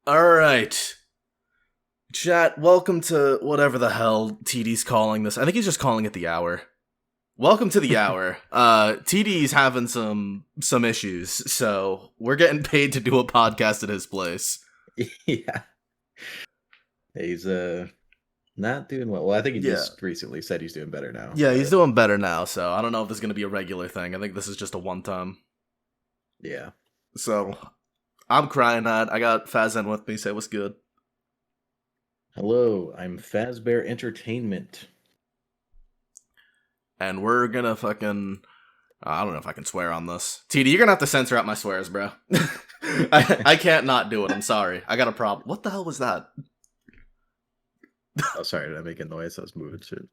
Alright. Chat, welcome to whatever the hell TD's calling this. I think he's just calling it the hour. Welcome to the hour. TD's having some issues, so we're getting paid to do a podcast at his place. Yeah. He's not doing well. Well, I think he Yeah. just recently said he's doing better now. Yeah, he's doing better now, so I don't know if this is going to be a regular thing. I think this is just a one-time. Yeah. So, I'm crying at. I got Fazen with me, say what's good. Hello, I'm Fazbear Entertainment. And we're gonna fucking... I don't know if I can swear on this. TD, you're gonna have to censor out my swears, bro. I can't not do it, I'm sorry. I got a problem. What the hell was that? Oh, sorry, did I make a noise? I was moving shit.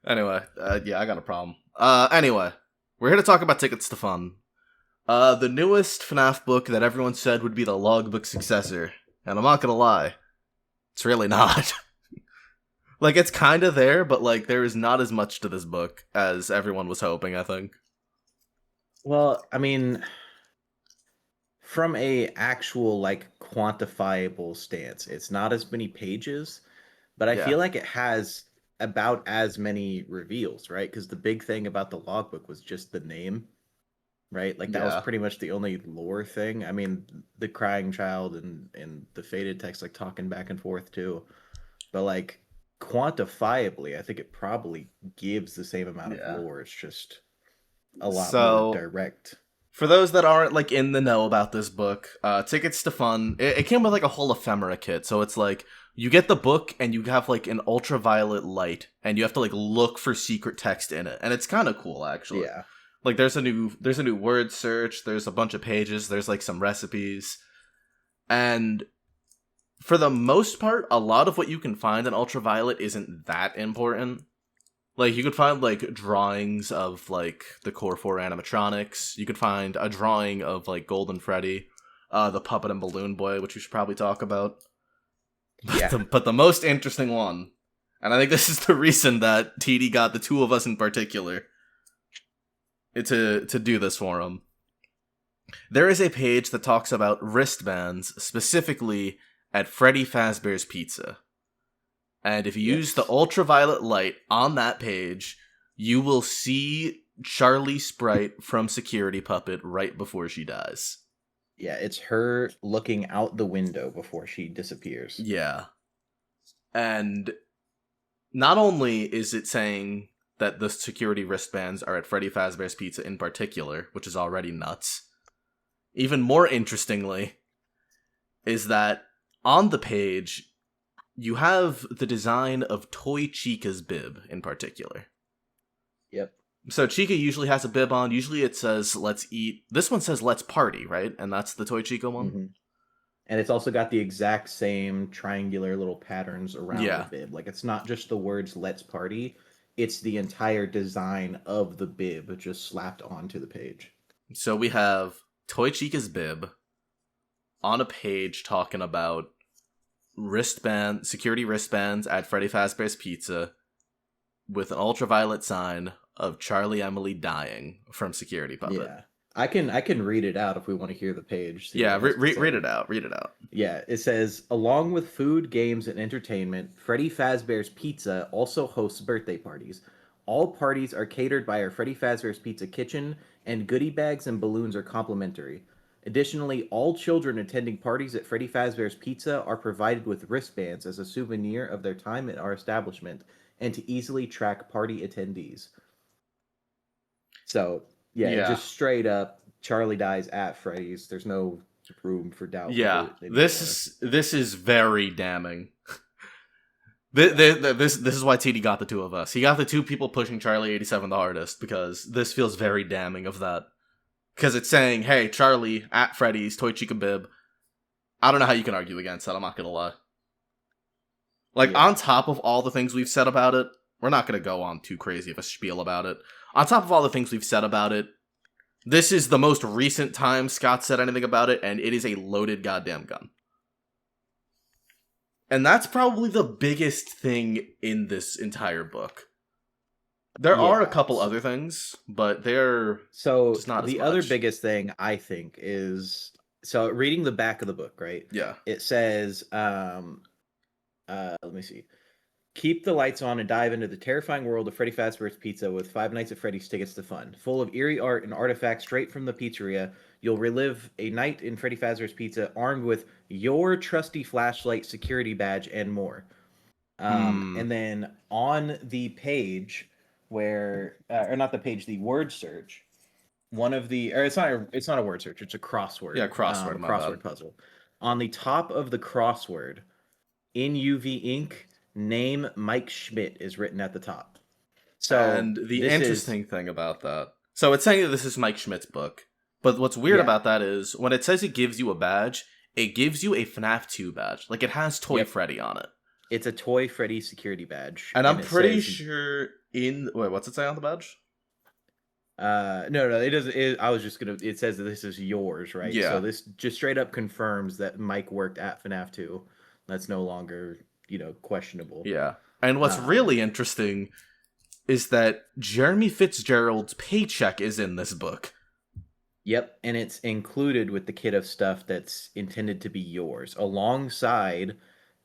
Anyway, yeah, I got a problem. Anyway, we're here to talk about Tickets to Fun. The newest FNaF book that everyone said would be the logbook successor. And I'm not gonna lie, it's really not. Like, it's kinda there, but, like, there is not as much to this book as everyone was hoping, I think. Well, I mean, from a actual, like, quantifiable stance, it's not as many pages, but I Yeah. feel like it has about as many reveals, right? Because the big thing about the logbook was just the name. Right? Like that was Yeah. pretty much the only lore thing. I mean, the crying child and the faded text like talking back and forth too. But like quantifiably, I think it probably gives the same amount of Yeah. lore. It's just a lot So, more direct. for those that aren't, like, in the know about this book, Tickets to Fun, it came with, like, a whole ephemera kit. So it's, like, you get the book, and you have, like, an ultraviolet light, and you have to, like, look for secret text in it. And it's kind of cool, actually. Yeah. Like, there's a new word search, there's a bunch of pages, there's, like, some recipes. And for the most part, a lot of what you can find in ultraviolet isn't that important. Like, you could find, like, drawings of, like, the Core 4 animatronics. You could find a drawing of, like, Golden Freddy, the Puppet and Balloon Boy, which we should probably talk about. Yeah. But the most interesting one, and I think this is the reason that TD got the two of us in particular to do this for him. There is a page that talks about wristbands, specifically at Freddy Fazbear's Pizza. And if you use the ultraviolet light on that page, you will see Charlie Sprite from Security Puppet right before she dies. Yeah, it's her looking out the window before she disappears. Yeah. And not only is it saying that the security wristbands are at Freddy Fazbear's Pizza in particular, which is already nuts. Even more interestingly, is that on the page, you have the design of Toy Chica's bib in particular. Yep. So Chica usually has a bib on. Usually it says, let's eat. This one says, let's party, right? And that's the Toy Chica one? Mm-hmm. And it's also got the exact same triangular little patterns around the bib. Like, it's not just the words, let's party. It's the entire design of the bib just slapped onto the page. So we have Toy Chica's bib on a page talking about security wristbands at Freddy Fazbear's Pizza with an ultraviolet sign of Charlie Emily dying from Security Puppet. Yeah. I can read it out if we want to hear the page. Yeah, read it out. Read it out. Yeah, it says, along with food, games, and entertainment, Freddy Fazbear's Pizza also hosts birthday parties. All parties are catered by our Freddy Fazbear's Pizza kitchen, and goodie bags and balloons are complimentary. Additionally, all children attending parties at Freddy Fazbear's Pizza are provided with wristbands as a souvenir of their time at our establishment and to easily track party attendees. So, yeah, just straight up, Charlie dies at Freddy's. There's no room for doubt. Yeah, this is very damning. This is why TD got the two of us. He got the two people pushing Charlie 87 the hardest, because this feels very damning of that. Because it's saying, hey, Charlie at Freddy's, Toy Chica bib. I don't know how you can argue against that, I'm not gonna lie. Like, on top of all the things we've said about it, we're not gonna go on too crazy of a spiel about it. On top of all the things we've said about it, this is the most recent time Scott said anything about it, and it is a loaded goddamn gun. And that's probably the biggest thing in this entire book. There are a couple other things, but they're just not as much. The other biggest thing, I think, is So reading the back of the book, right? Yeah. It says, let me see. Keep the lights on and dive into the terrifying world of Freddy Fazbear's Pizza with Five Nights at Freddy's Tickets to Fun. Full of eerie art and artifacts straight from the pizzeria, you'll relive a night in Freddy Fazbear's Pizza armed with your trusty flashlight, security badge, and more. Hmm. And then on the page where, or not the page, the word search, one of the, or it's not a word search, it's a crossword, Yeah, crossword, my bad. crossword puzzle. On the top of the crossword, in UV ink, name Mike Schmidt is written at the top. So And the this is, interesting thing about that, so it's saying that this is Mike Schmidt's book, but what's weird yeah, about that is when it says it gives you a badge, it gives you a FNaF 2 badge. Like it has Toy yep, Freddy on it. it's a Toy Freddy security badge, And I'm and it pretty says, sure wait, what's it say on the badge? no, it doesn't. I was just gonna. It says that this is yours, right? So Yeah. this just straight up confirms that Mike worked at FNAF 2. That's no longer, questionable. Yeah. And what's Um, really interesting is that Jeremy Fitzgerald's paycheck is in this book. Yep, and it's included with the kit of stuff that's intended to be yours, alongside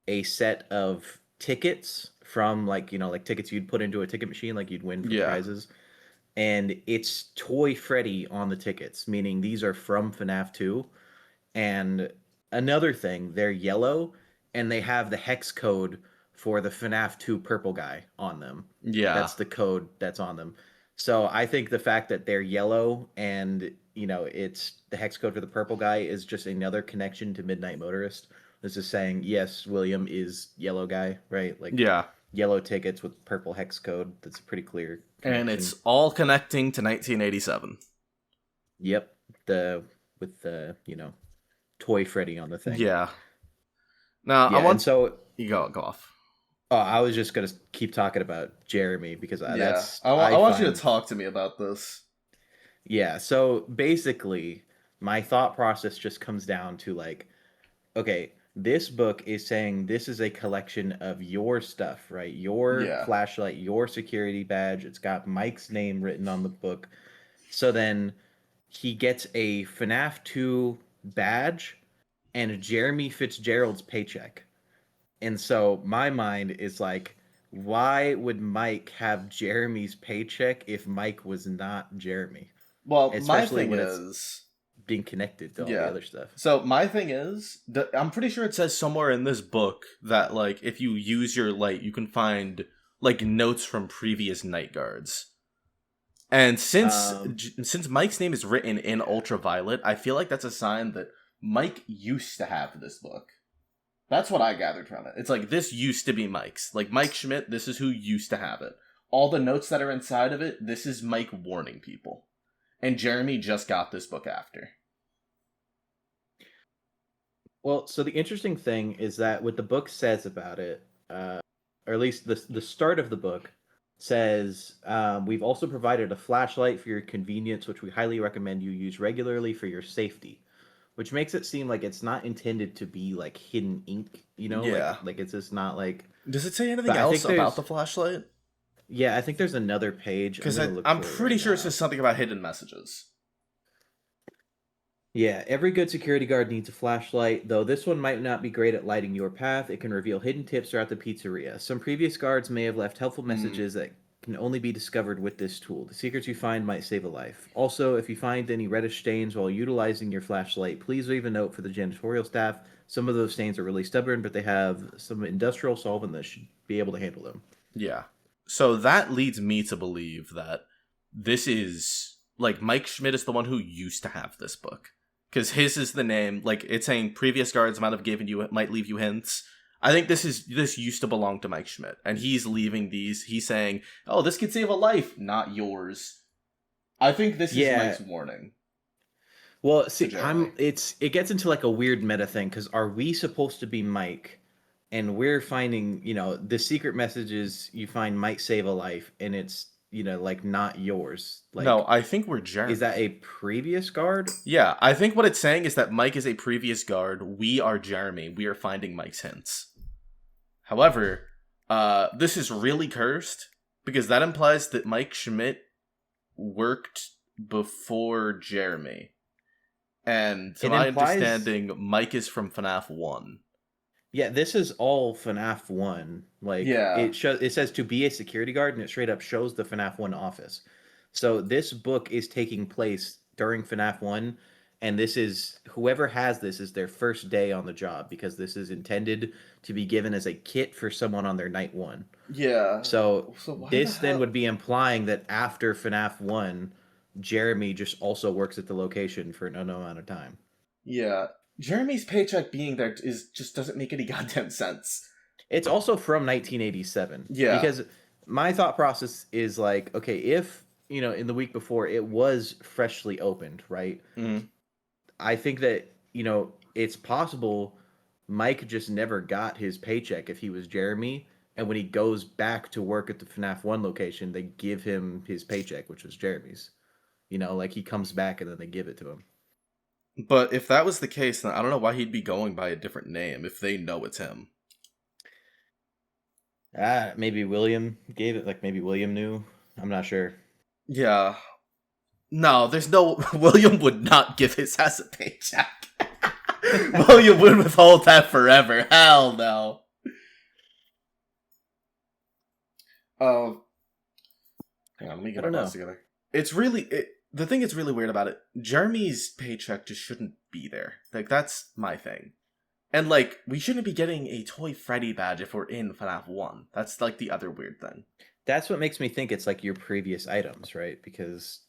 a set of tickets from, like tickets you'd put into a ticket machine, like you'd win for Yeah. prizes. And it's Toy Freddy on the tickets, meaning these are from FNAF 2. And another thing, they're yellow and they have the hex code for the FNAF 2 purple guy on them. Yeah. That's the code that's on them. So I think the fact that they're yellow and, it's the hex code for the purple guy is just another connection to Midnight Motorist. This is saying, yes, William is yellow guy, right? Like Yeah. yellow tickets with purple hex code. That's a pretty clear And connection. it's all connecting to 1987. Yep, the with the Toy Freddy on the thing. Yeah. Now, I Yeah, and want so you go off. I was just gonna keep talking about Jeremy because Yeah. that's I I want you to find talk to me about this. yeah. So basically, my thought process just comes down to like, okay, this book is saying this is a collection of your stuff, right? Your Yeah. flashlight, your security badge. It's got Mike's name written on the book. So then he gets a FNAF 2 badge and Jeremy Fitzgerald's paycheck. And so my mind is like, why would Mike have Jeremy's paycheck if Mike was not Jeremy? Well, my Especially thing when it's is, being connected to all the yeah. other stuff. So my thing is, I'm pretty sure it says somewhere in this book that like if you use your light, you can find like notes from previous night guards. And Um, since Mike's name is written in ultraviolet, I feel like that's a sign that Mike used to have this book. That's what I gathered from it. It's like this used to be Mike's. Like Mike Schmidt, this is who used to have it. All the notes that are inside of it, this is Mike warning people. And Jeremy just got this book after. well, so the interesting thing is that what the book says about it, or at least the start of the book says, we've also provided a flashlight for your convenience, which we highly recommend you use regularly for your safety. Which makes it seem like it's not intended to be like hidden ink, Yeah. like it's just not like. Does it say anything But I else think about there's, the flashlight? yeah, I think there's another page. I'm Because gonna look I'm for it pretty right sure it now. says something about hidden messages. Yeah, every good security guard needs a flashlight, though this one might not be great at lighting your path. It can reveal hidden tips throughout the pizzeria. Some previous guards may have left helpful Hmm. messages that can only be discovered with this tool. The secrets you find might save a life. Also, if you find any reddish stains while utilizing your flashlight, please leave a note for the janitorial staff. Some of those stains are really stubborn, but they have some industrial solvent that should be able to handle them. Yeah. So that leads me to believe that this is like Mike Schmidt is the one who used to have this book. Because his is the name, like it's saying previous guards might leave you hints. I think this used to belong to Mike Schmidt, and he's leaving these. He's saying, "Oh, this could save a life, not yours." I think this is Yeah. Mike's warning. Well, To see, Jeremy. it gets into like a weird meta thing because are we supposed to be Mike, and we're finding, the secret messages you find might save a life, and it's like not yours. No, Like, I think we're Jeremy. is that a previous guard? Yeah, I think what it's saying is that Mike is a previous guard. We are Jeremy. We are finding Mike's hints. However, this is really cursed because that implies that Mike Schmidt worked before Jeremy. And to It my implies- understanding, Mike is from FNaF 1. Yeah, this is all FNaF 1. Like, Yeah. it says to be a security guard, and it straight up shows the FNaF 1 office. So this book is taking place during FNaF 1, and this is, whoever has this is their first day on the job, because this is intended to be given as a kit for someone on their night 1. Yeah. So why this the then hell- would be implying that after FNaF 1, Jeremy just also works at the location for an unknown amount of time. Yeah. Jeremy's paycheck being there just doesn't make any goddamn sense. It's also from 1987. Yeah. Because my thought process is like, okay, if, in the week before it was freshly opened, right? Mhm. I think that, it's possible Mike just never got his paycheck if he was Jeremy. And when he goes back to work at the FNaF 1 location, they give him his paycheck, which was Jeremy's. Like he comes back and then they give it to him. But if that was the case, then I don't know why he'd be going by a different name if they know it's him. Maybe William gave it, like maybe William knew. I'm not sure. Yeah. No, there's no... William would not give his ass a paycheck. William would withhold that forever. Hell no. Hang on, let me get my thoughts together. It's really... The thing that's really weird about it, Jeremy's paycheck just shouldn't be there. Like, that's my thing. And, like, we shouldn't be getting a Toy Freddy badge if we're in FNaF 1. That's, like, the other weird thing. That's what makes me think it's, like, your previous items, right? Because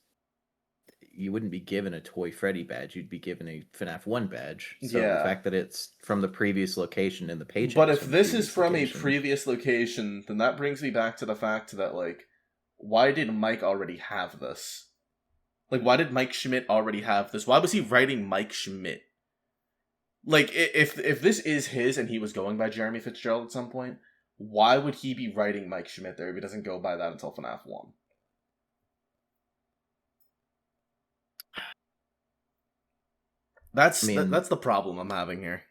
you wouldn't be given a Toy Freddy badge. You'd be given a FNaF 1 badge. So Yeah. the fact that it's from the previous location and the paycheck... But if this is from a previous location, then that brings me back to the fact that, like, why did Mike already have this? Like, why did Mike Schmidt already have this? Why was he writing Mike Schmidt? Like, if this is his and he was going by Jeremy Fitzgerald at some point, why would he be writing Mike Schmidt there if he doesn't go by that until FNaF 1? That's the problem I'm having here.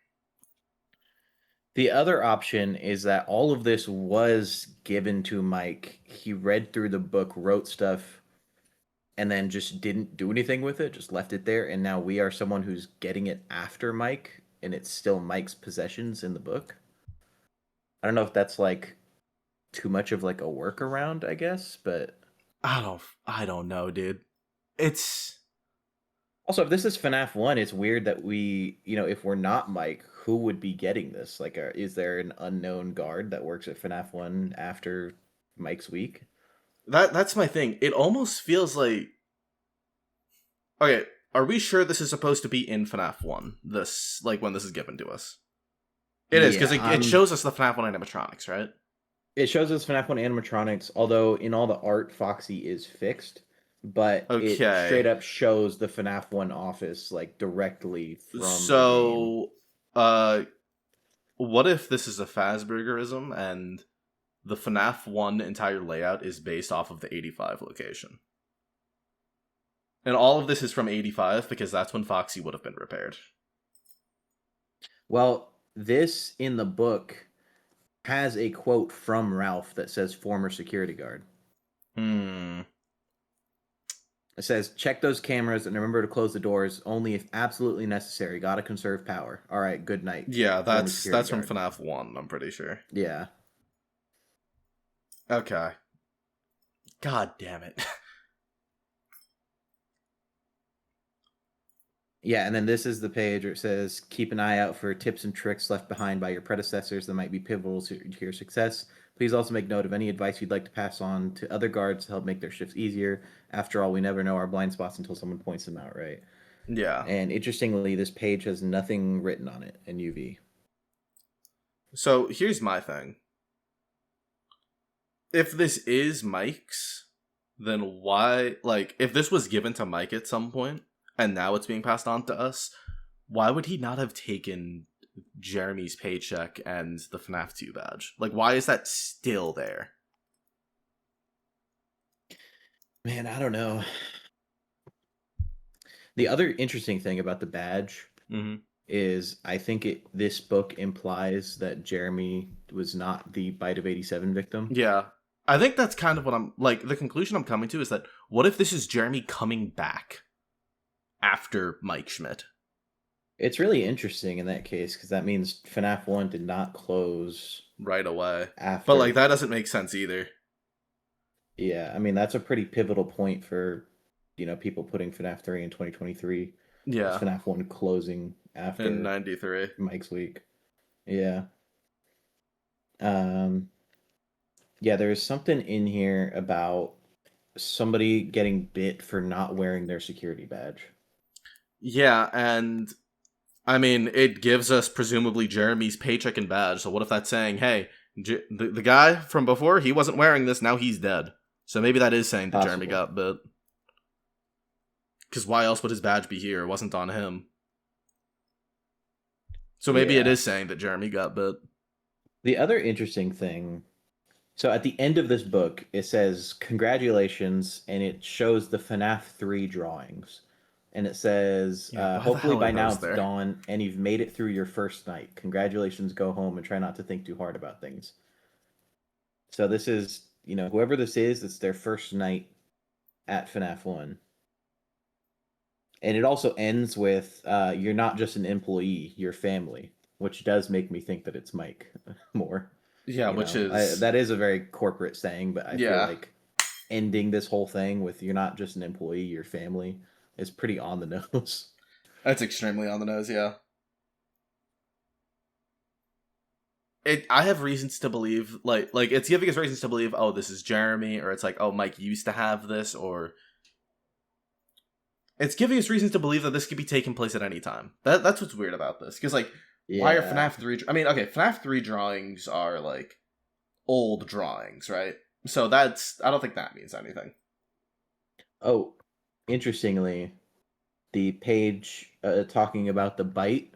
The other option is that all of this was given to Mike. He read through the book, wrote stuff, and then just didn't do anything with it, just left it there, and now we are someone who's getting it after Mike, and it's still Mike's possessions in the book. I don't know if that's, like, too much of, like, a workaround, I guess, but... I don't know, dude. It's... Also, if this is FNaF 1, it's weird that we, if we're not Mike, who would be getting this? Like, is there an unknown guard that works at FNaF 1 after Mike's week? That's my thing. It almost feels like... Okay, are we sure this is supposed to be in FNaF 1? This, like, when this is given to us? It is, because it shows us the FNaF 1 animatronics, right? It shows us FNaF 1 animatronics, although in all the art, Foxy is fixed. But it straight up shows the FNaF 1 office, like, directly from the game. What if this is a Fazbearism and the FNaF 1 entire layout is based off of the 85 location? And all of this is from 85 because that's when Foxy would have been repaired. Well, this in the book has a quote from Ralph that says former security guard. It says, check those cameras and remember to close the doors only if absolutely necessary. Gotta conserve power. All right, good night. Yeah, that's from FNaF 1, I'm pretty sure. Yeah. Okay. God damn it. Yeah, and then this is the page where it says, keep an eye out for tips and tricks left behind by your predecessors that might be pivotal to your success. Please also make note of any advice you'd like to pass on to other guards to help make their shifts easier. After all, we never know our blind spots until someone points them out, right? Yeah. And interestingly, this page has nothing written on it in UV. So here's my thing. If this is Mike's, then why, like, if this was given to Mike at some point, and now it's being passed on to us, why would he not have taken Jeremy's paycheck and the FNaF 2 badge? Like, why is that still there? Man, I don't know. The other interesting thing about the badge is I think this book implies that Jeremy was not the Bite of 87 victim. Yeah. I think that's kind of what I'm, like, the conclusion I'm coming to is that what if this is Jeremy coming back after Mike Schmidt? It's really interesting in that case because that means FNaF 1 did not close right away. But like after. that doesn't make sense either. Yeah, I mean that's a pretty pivotal point for people putting FNaF 3 in 2023. Is Yeah, FNaF 1 closing in after '93. Mike's week? Yeah. Um, yeah, there's something in here about somebody getting bit for not wearing their security badge. Yeah, and I mean, it gives us presumably Jeremy's paycheck and badge. So what if that's saying, hey, the guy from before, he wasn't wearing this, now he's dead. So maybe that is saying that Jeremy Possible. got bit. Because why else would his badge be here? It wasn't on him. So maybe it Yeah. is saying that Jeremy got bit. The other interesting thing, so at the end of this book, it says congratulations, and it shows the FNaF 3 drawings. And it says, Yeah, why the hopefully hell are by now those it's there? dawn and you've made it through your first night. Congratulations, go home and try not to think too hard about things. So this is, whoever this is, it's their first night at FNaF 1. And it also ends with, you're not just an employee, you're family, which does make me think that it's Mike more. Yeah, which is That is a very corporate saying, but I feel yeah, like ending this whole thing with you're not just an employee, you're family is pretty on the nose. that's extremely on the nose. Yeah, I have reasons to believe like it's giving us reasons to believe, oh, this is Jeremy, or it's like, oh, Mike used to have this, or it's giving us reasons to believe that this could be taking place at any time. That's what's weird about this, because like, why are Yeah. FNAF 3? I mean, okay, FNAF 3 drawings are like old drawings, right? So I don't think that means anything. Oh, interestingly, the page talking about the bite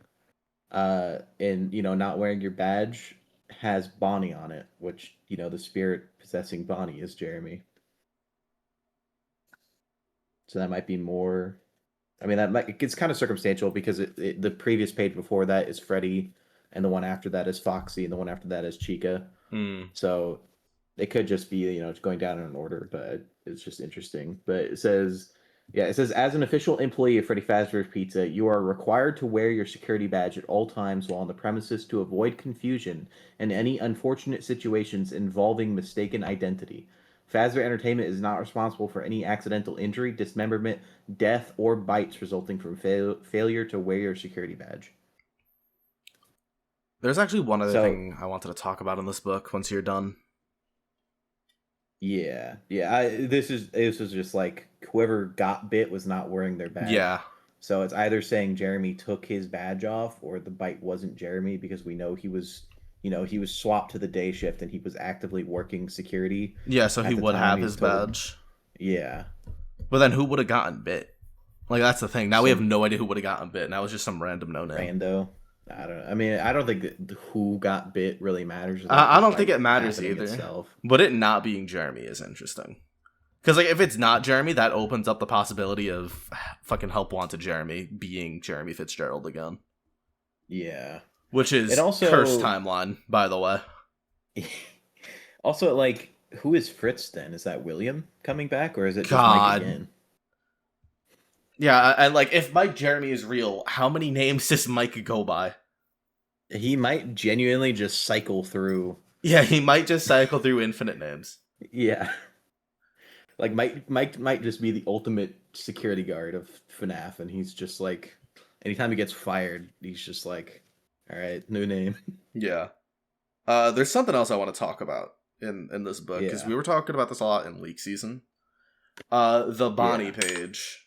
and not wearing your badge has Bonnie on it, which the spirit possessing Bonnie is Jeremy. So that might be more. I mean, it's kind of circumstantial because the previous page before that is Freddy, and the one after that is Foxy, and the one after that is Chica. Hmm. So it could just be going down in an order, but it's just interesting. But it says as an official employee of Freddy Fazbear's Pizza, you are required to wear your security badge at all times while on the premises to avoid confusion and any unfortunate situations involving mistaken identity. Fazbear Entertainment is not responsible for any accidental injury, dismemberment, death, or bites resulting from failure to wear your security badge. There's actually one other So thing I wanted to talk about in this book once you're done. yeah. This was just like whoever got bit was not wearing their badge. Yeah. So it's either saying Jeremy took his badge off or the bite wasn't Jeremy because we know he was swapped to the day shift and he was actively working security Yeah, so he at the would time have he was his told. badge. Yeah. But then who would have gotten bit? Like, that's the thing. Now we have Some no idea who would have gotten bit. Now it's just some random no-name. rando. I don't know. I mean, I don't think that who got bit really matters about I the don't think bite it matters happening either. itself. But it not being Jeremy is interesting. Because, like, if it's not Jeremy, that opens up the possibility of fucking Help Wanted Jeremy being Jeremy Fitzgerald again. Yeah. Which It is cursed also timeline, by the way. also like who is Fritz then? Is that William coming back or is it just Mike God. again? Yeah, and, like, if Mike Jeremy is real, how many names does Mike go by? He might genuinely just cycle through. Yeah, he might just cycle through infinite names. Yeah. Like Mike might just be the ultimate security guard of FNAF, and he's just like, anytime he gets fired, he's just like, all right, new name. Yeah. There's something else I want to talk about in this book, because Yeah, we were talking about this a lot in leak season. The Bonnie yeah. page.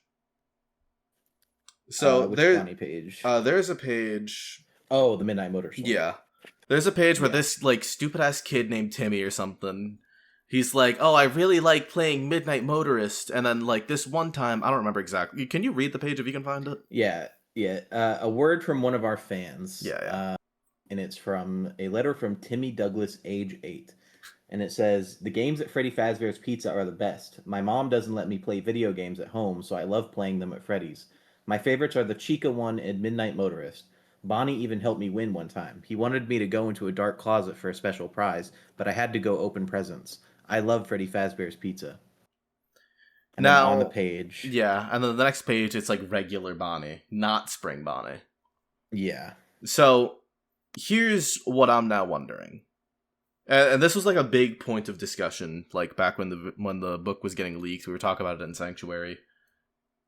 So Which Bonnie page? there's a page. Oh, the Midnight Motorist one. Yeah, there's a page where Yeah. this like stupid ass kid named Timmy or something. He's like, oh, I really like playing Midnight Motorist, and then like this one time, I don't remember exactly. Can you read the page if you can find it? Yeah, yeah. A word from one of our fans. Yeah. And it's from a letter from Timmy Douglas, age 8. And it says, the games at Freddy Fazbear's Pizza are the best. My mom doesn't let me play video games at home, so I love playing them at Freddy's. My favorites are the Chica one and Midnight Motorist. Bonnie even helped me win one time. He wanted me to go into a dark closet for a special prize, but I had to go open presents. I love Freddy Fazbear's Pizza. And then on the Now, page, yeah, and then the next page it's like regular Bonnie, not Spring Bonnie. Yeah. So here's what I'm now wondering. And this was like a big point of discussion, like back when the book was getting leaked. We were talking about it in Sanctuary.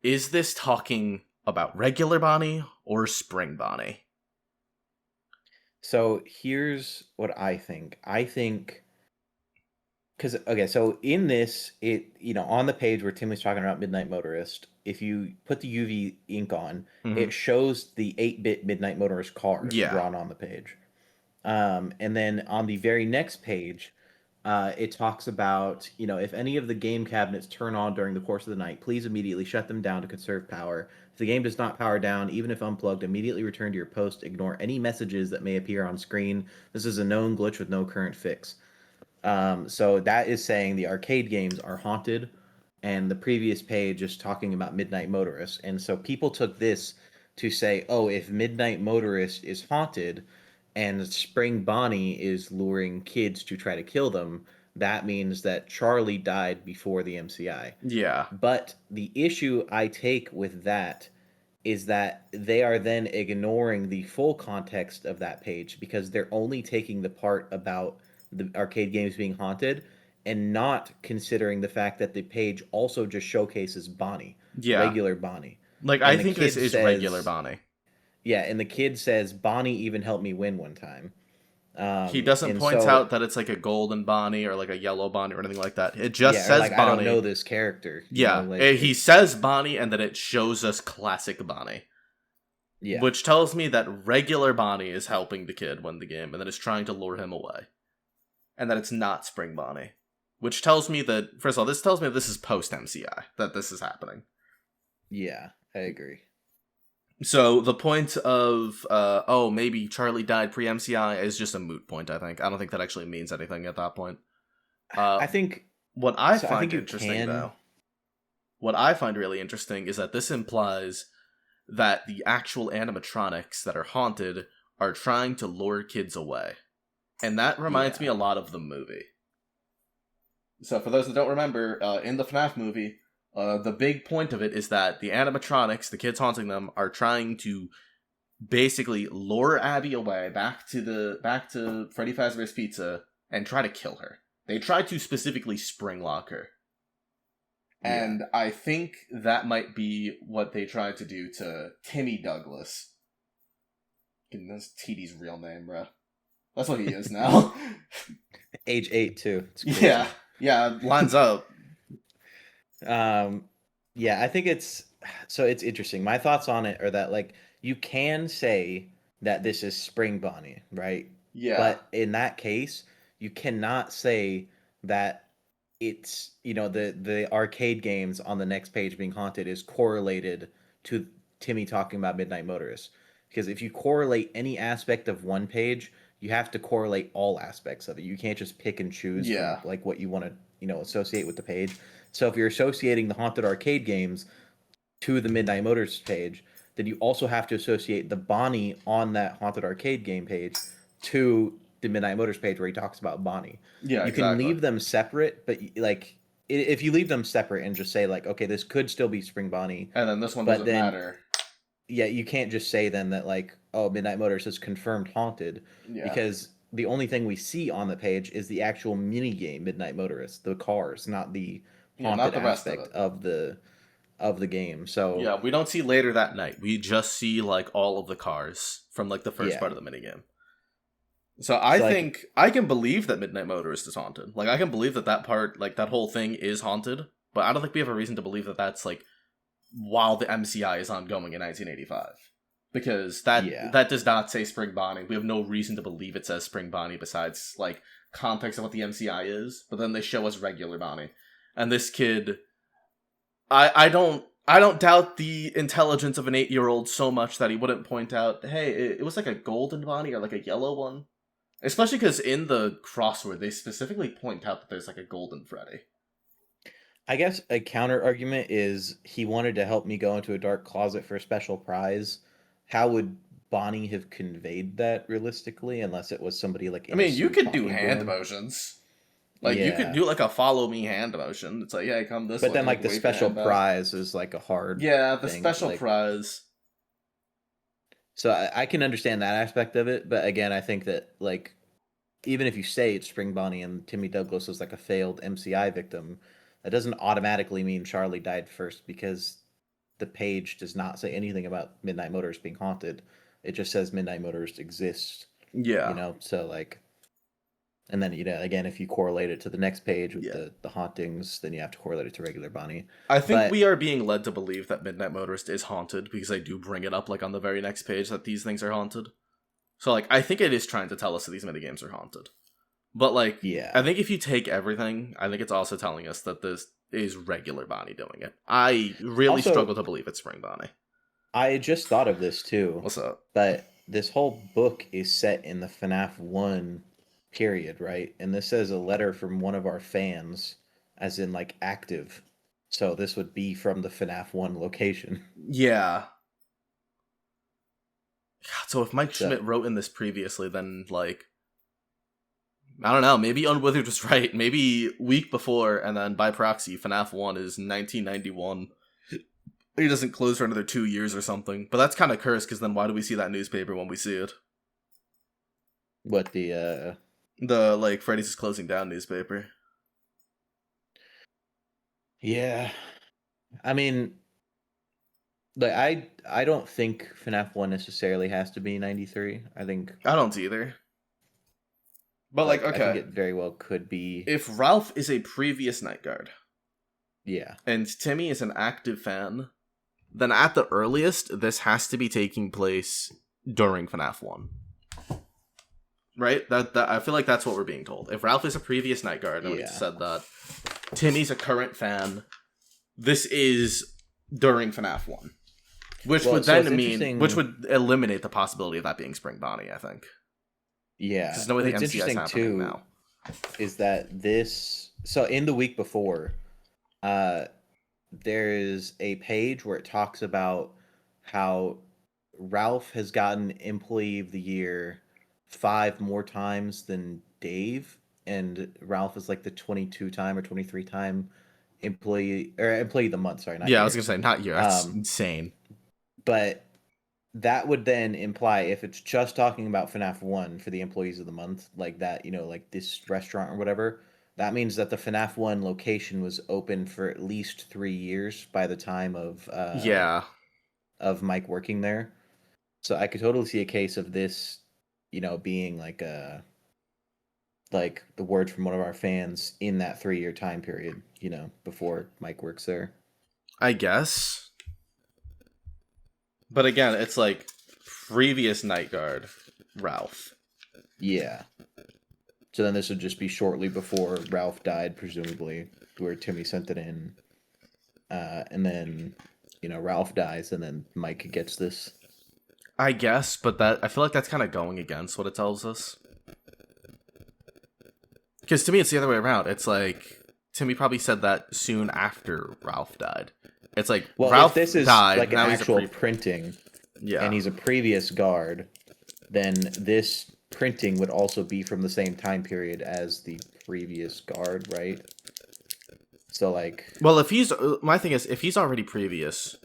Is this talking about regular Bonnie or Spring Bonnie? So here's what I think. I think because okay, so in this, on the page where Tim was talking about Midnight Motorist, if you put the UV ink on, Mm-hmm. it shows the 8-bit Midnight Motorist cars Yeah. drawn on the page. And then on the very next page, it talks about, if any of the game cabinets turn on during the course of the night, please immediately shut them down to conserve power. If the game does not power down, even if unplugged, immediately return to your post. Ignore any messages that may appear on screen. This is a known glitch with no current fix. So that is saying the arcade games are haunted, and the previous page is talking about Midnight Motorist. And so people took this to say, oh, if Midnight Motorist is haunted and Spring Bonnie is luring kids to try to kill them, that means that Charlie died before the MCI. Yeah. But the issue I take with that is that they are then ignoring the full context of that page because they're only taking the part about the arcade games being haunted and not considering the fact that the page also just showcases Bonnie, Yeah. regular Bonnie. Like, I And the think this kid is says, regular Bonnie. yeah, and the kid says, Bonnie even helped me win one time. He doesn't And point so, out that it's like a golden Bonnie or like a yellow Bonnie or anything like that. It just yeah, or says like, Bonnie. I don't know this character. Yeah. Like, He says Bonnie and then it shows us classic Bonnie. yeah. Which tells me that regular Bonnie is helping the kid win the game and that is trying to lure him away. And that it's not Spring Bonnie. Which tells me that, first of all, this tells me that this is post-MCI, that this is happening. Yeah, I agree. So the point of, maybe Charlie died pre-MCI is just a moot point, I think. I don't think that actually means anything at that point. I think... What I so find I think interesting, though, what I find really interesting is that this implies that the actual animatronics that are haunted are trying to lure kids away. And that reminds me a lot of the movie. So for those that don't remember, in the FNaF movie, the big point of it is that the animatronics, the kids haunting them, are trying to basically lure Abby away back to Freddy Fazbear's Pizza and try to kill her. They try to specifically spring lock her. Yeah. And I think that might be what they tried to do to Timmy Douglas. That's TD's real name, bro. That's what he is now. Age 8, too. Yeah, lines up. Yeah, I think it's interesting. My thoughts on it are that, like, you can say that this is Spring Bonnie, right? Yeah. But in that case, you cannot say that it's, the arcade games on the next page being haunted is correlated to Timmy talking about Midnight Motorist. Because if you correlate any aspect of one page, you have to correlate all aspects of it. You can't just pick and choose from, like, what you want to, associate with the page. So if you're associating the haunted arcade games to the Midnight Motors page, then you also have to associate the Bonnie on that haunted arcade game page to the Midnight Motors page where he talks about Bonnie. Yeah, you can leave them separate, but like if you leave them separate and just say like, okay, this could still be Spring Bonnie, and then this one doesn't matter. Yeah, you can't just say then that like, oh, Midnight Motors is confirmed haunted, because the only thing we see on the page is the actual mini game Midnight Motorist, the cars, not the haunted aspect of the game. So yeah, we don't see later that night. We just see like all of the cars from like the first part of the minigame. So I think I can believe that Midnight Motorist is haunted. Like I can believe that part, like that whole thing is haunted, but I don't think we have a reason to believe that that's like while the MCI is ongoing in 1985. Because that does not say Spring Bonnie. We have no reason to believe it says Spring Bonnie besides like context of what the MCI is, but then they show us regular Bonnie. And this kid, I don't doubt the intelligence of an 8-year-old so much that he wouldn't point out, hey, it was like a golden Bonnie or like a yellow one. Especially because in the crossword, they specifically point out that there's like a golden Freddy. I guess a counter argument is he wanted to help me go into a dark closet for a special prize. How would Bonnie have conveyed that realistically, unless it was somebody like... I mean, you could do hand motions. Like, you could do, like, a follow me hand motion. It's like, yeah, come this way. But then, like, the special prize is, like, a hard the special prize. So I can understand that aspect of it, but again, I think that like even if you say it's Spring Bonnie and Timmy Douglas was like a failed MCI victim, that doesn't automatically mean Charlie died first because the page does not say anything about Midnight Motorist being haunted. It just says Midnight Motorist exists, Yeah. So like, and then again, if you correlate it to the next page with Yeah. the hauntings, then you have to correlate it to regular Bonnie. I think But we are being led to believe that Midnight Motorist is haunted because they do bring it up like on the very next page that these things are haunted. So like I think it is trying to tell us that these minigames are haunted. But like yeah, I think if you take everything, I think it's also telling us that this is regular Bonnie doing it. I really also, struggle to believe it's Spring Bonnie. I just thought of this too. What's up? But this whole book is set in the FNaF 1 period, right? And this says a letter from one of our fans, as in like active. So this would be from the FNaF 1 location. Yeah. God, so if Mike So, Schmidt wrote in this previously, then like I don't know, maybe Unwithered was right. Maybe week before and then by proxy, FNaF 1 is 1991. He doesn't close for another 2 years or something. But that's kind of cursed because then why do we see that newspaper when we see it? what the Like Freddy's is closing down newspaper. yeah. I mean, like I don't think FNaF 1 necessarily has to be 93. I think I don't either. But like, I think okay. it very well could be. If Ralph is a previous night guard Yeah. and Timmy is an active fan, then at the earliest, this has to be taking place during FNaF 1. Right? That I feel like that's what we're being told. If Ralph is a previous night guard, and we said that, Timmy's a current fan, this is during FNaF 1. Which would then mean, which would eliminate the possibility of that being Spring Bonnie, I think. Yeah. There's no way the What's MCI is interesting happening too now. is that so in the week before, there is a page where it talks about how Ralph has gotten Employee of the Year 5 more times than Dave, and Ralph is like the 22-time or 23-time Employee of the Month. Sorry, not Yeah, year. I was gonna say not year. That's insane. But that would then imply, if it's just talking about FNaF 1 for the Employees of the Month, like that, like this restaurant or whatever, that means that the FNaF 1 location was open for at least 3 years by the time of Mike working there. So I could totally see a case of this, being like the word from one of our fans in that 3-year time period, before Mike works there. I guess. But again, it's like previous night guard, Ralph. Yeah. So then this would just be shortly before Ralph died, presumably, where Timmy sent it in. And then, Ralph dies, and then Mike gets this. I guess, but I feel like that's kind of going against what it tells us. Because to me, it's the other way around. It's like, Timmy probably said that soon after Ralph died. It's like, Ralph if this is died, like an now actual printing, and he's a previous guard, then this printing would also be from the same time period as the previous guard, right? So like, well, my thing is, if he's already previous,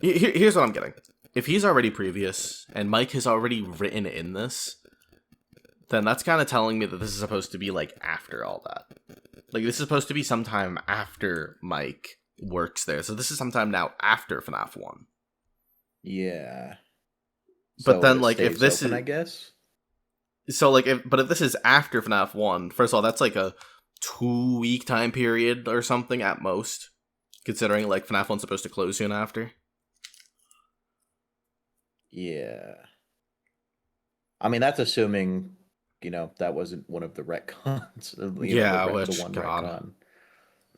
here's what I'm getting. If he's already previous and Mike has already written in this, then that's kind of telling me that this is supposed to be like after all that. Like this is supposed to be sometime after Mike works there. So this is sometime now after FNaF 1. Yeah. But so then like if this open, is, I guess. So like if this is after FNaF 1, first of all, that's like a 2-week time period or something at most, considering like FNaF 1's supposed to close soon after. Yeah. I mean, that's assuming, that wasn't one of the retcons. The one retcon.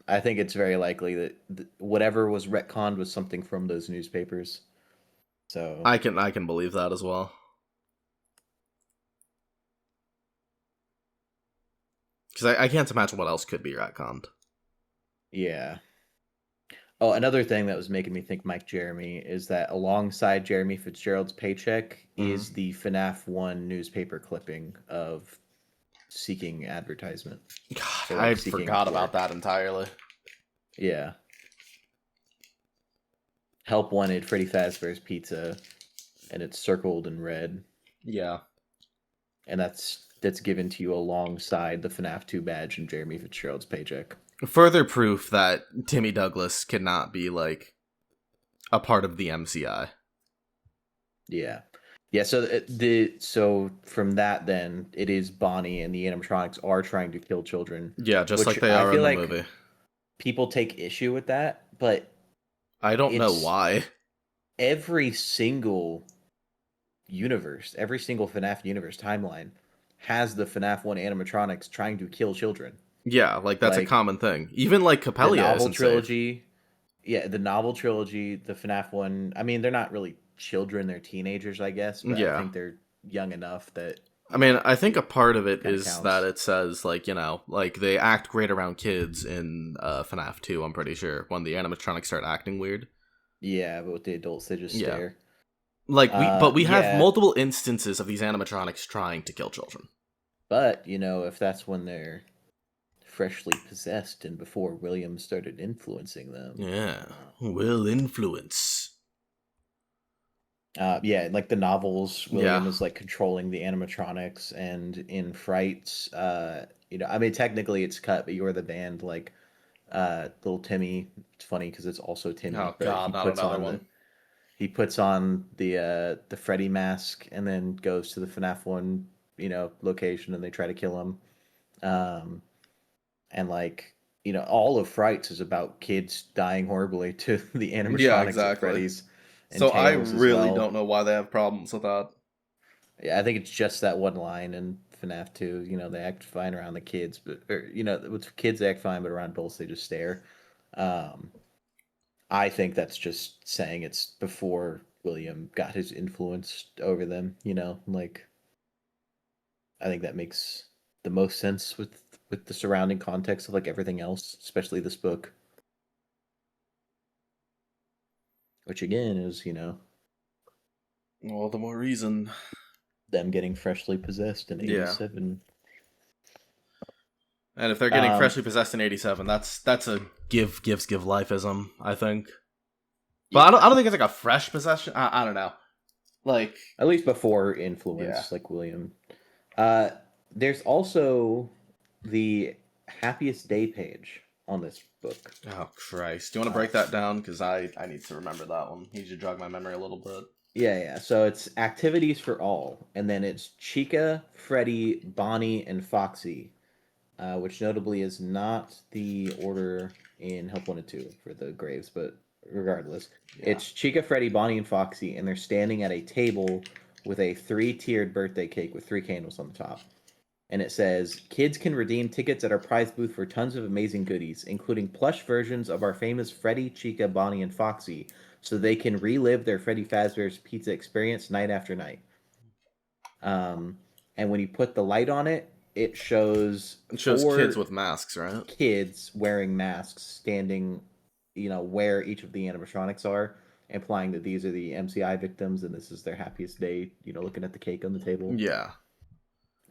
I think it's very likely that whatever was retconned was something from those newspapers. So I can believe that as well. Because I can't imagine what else could be retconned. Yeah. Oh, another thing that was making me think Mike Jeremy is that alongside Jeremy Fitzgerald's paycheck is the FNaF 1 newspaper clipping of seeking advertisement. God, so I forgot about that entirely. Yeah. Help wanted Freddy Fazbear's Pizza. and it's circled in red. Yeah. And that's given to you alongside the FNaF 2 badge and Jeremy Fitzgerald's paycheck. Further proof that Timmy Douglas cannot be, like, a part of the MCI. Yeah. Yeah, so from that, then, it is Bonnie and the animatronics are trying to kill children. Yeah, just like they are in the movie. People take issue with that, but I don't know why. Every single universe, every single FNaF universe timeline has the FNaF 1 animatronics trying to kill children. Yeah, like that's a common thing. Even like Capella the novel isn't trilogy. Safe. Yeah, the novel trilogy, the FNaF 1. I mean, they're not really children; they're teenagers, I guess. But I think they're young enough that. I mean, I think a part of it is that it says, like, you know, like they act great around kids in FNaF 2. I'm pretty sure when the animatronics start acting weird. Yeah, but with the adults, they just stare. Like we have multiple instances of these animatronics trying to kill children. But you know, if that's when they're freshly possessed and before William started influencing them. Yeah, will influence. Yeah, like the novels, William is like controlling the animatronics, and in Frights, you know, I mean, technically it's cut, but you're the band, like, little Timmy. It's funny because it's also Timmy. Oh God, not another one. He puts on the Freddy mask and then goes to the FNaF 1, you know, location, and they try to kill him. And like, you know, all of Frights is about kids dying horribly to the animatronics at Freddy's. So I really don't know why they have problems with that. Yeah, I think it's just that one line in FNaF 2. You know, they act fine around the kids, you know, with kids they act fine, but around adults they just stare. I think that's just saying it's before William got his influence over them. You know, like, I think that makes the most sense with the surrounding context of like everything else, especially this book. Which again is, you know, all the more reason them getting freshly possessed in 87. And if they're getting freshly possessed in 87, that's a give lifeism, I think. But I don't think it's like a fresh possession. I don't know. Like, at least before influence, like William. There's also the happiest day page on this book. Oh Christ! Do you want to break that down? Because I need to remember that one. Need to jog my memory a little bit. Yeah. So it's activities for all, and then it's Chica, Freddy, Bonnie, and Foxy, which notably is not the order in Help 1 and 2 for the graves, but regardless, it's Chica, Freddy, Bonnie, and Foxy, and they're standing at a table with a 3-tiered birthday cake with 3 candles on the top. And it says, kids can redeem tickets at our prize booth for tons of amazing goodies, including plush versions of our famous Freddy, Chica, Bonnie, and Foxy, so they can relive their Freddy Fazbear's Pizza experience night after night. And when you put the light on it, it shows kids with masks, right? Kids wearing masks standing, you know, where each of the animatronics are, implying that these are the MCI victims and this is their happiest day, you know, looking at the cake on the table. Yeah.